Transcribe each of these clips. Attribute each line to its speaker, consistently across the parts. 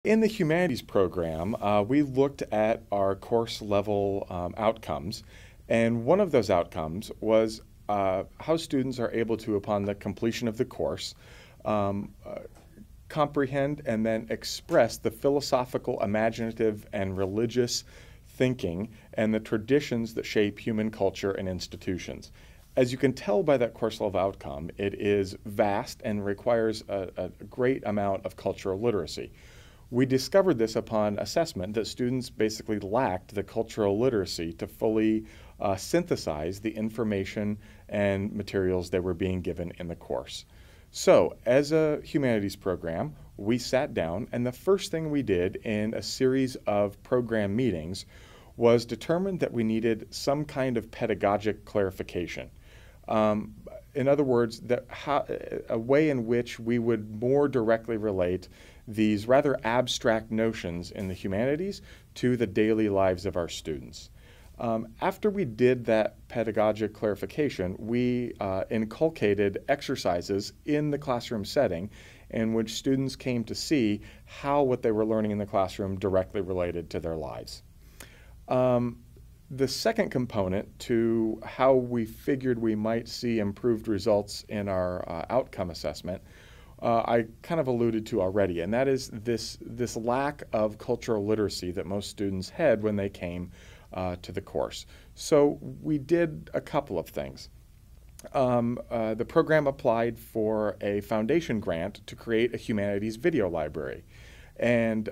Speaker 1: In the humanities program, we looked at our course level outcomes, and one of those outcomes was how students are able to, upon the completion of the course, comprehend and then express the philosophical, imaginative, and religious thinking and the traditions that shape human culture and institutions. As you can tell by that course level outcome, it is vast and requires a great amount of cultural literacy. We discovered this upon assessment that students basically lacked the cultural literacy to fully synthesize the information and materials that were being given in the course. So, as a humanities program, we sat down, and the first thing we did in a series of program meetings was determine that we needed some kind of pedagogic clarification. In other words, a way in which we would more directly relate these rather abstract notions in the humanities to the daily lives of our students. After we did that pedagogic clarification, we inculcated exercises in the classroom setting in which students came to see how what they were learning in the classroom directly related to their lives. The second component to how we figured we might see improved results in our outcome assessment, I kind of alluded to already, and that is this lack of cultural literacy that most students had when they came to the course. So we did a couple of things. The program applied for a foundation grant to create a humanities video library. And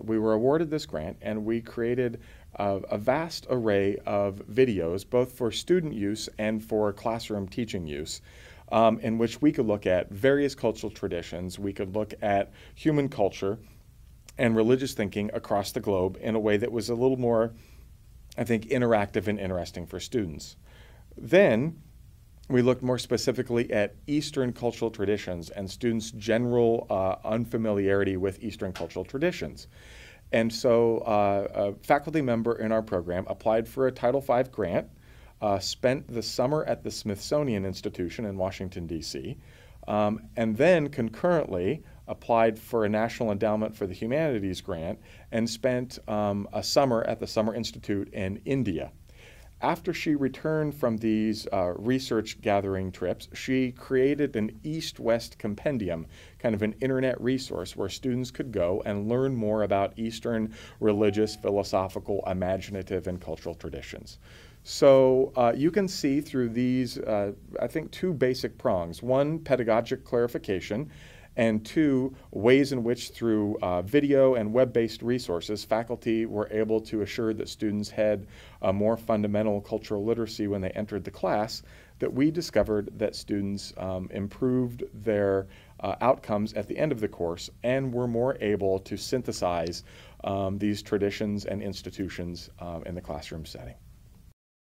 Speaker 1: we were awarded this grant, and we created a vast array of videos, both for student use and for classroom teaching use, in which we could look at various cultural traditions, we could look at human culture and religious thinking across the globe in a way that was a little more, I think, interactive and interesting for students. Then we looked more specifically at Eastern cultural traditions and students' general unfamiliarity with Eastern cultural traditions. And so a faculty member in our program applied for a Title V grant, spent the summer at the Smithsonian Institution in Washington, D.C., and then concurrently applied for a National Endowment for the Humanities grant and spent a summer at the Summer Institute in India. After she returned from these research gathering trips, she created an East-West compendium, kind of an internet resource where students could go and learn more about Eastern religious, philosophical, imaginative, and cultural traditions. So you can see through these, I think, two basic prongs. One, pedagogic clarification, and two, ways in which through video and web-based resources, faculty were able to assure that students had a more fundamental cultural literacy when they entered the class, that we discovered that students improved their outcomes at the end of the course and were more able to synthesize these traditions and institutions in the classroom setting.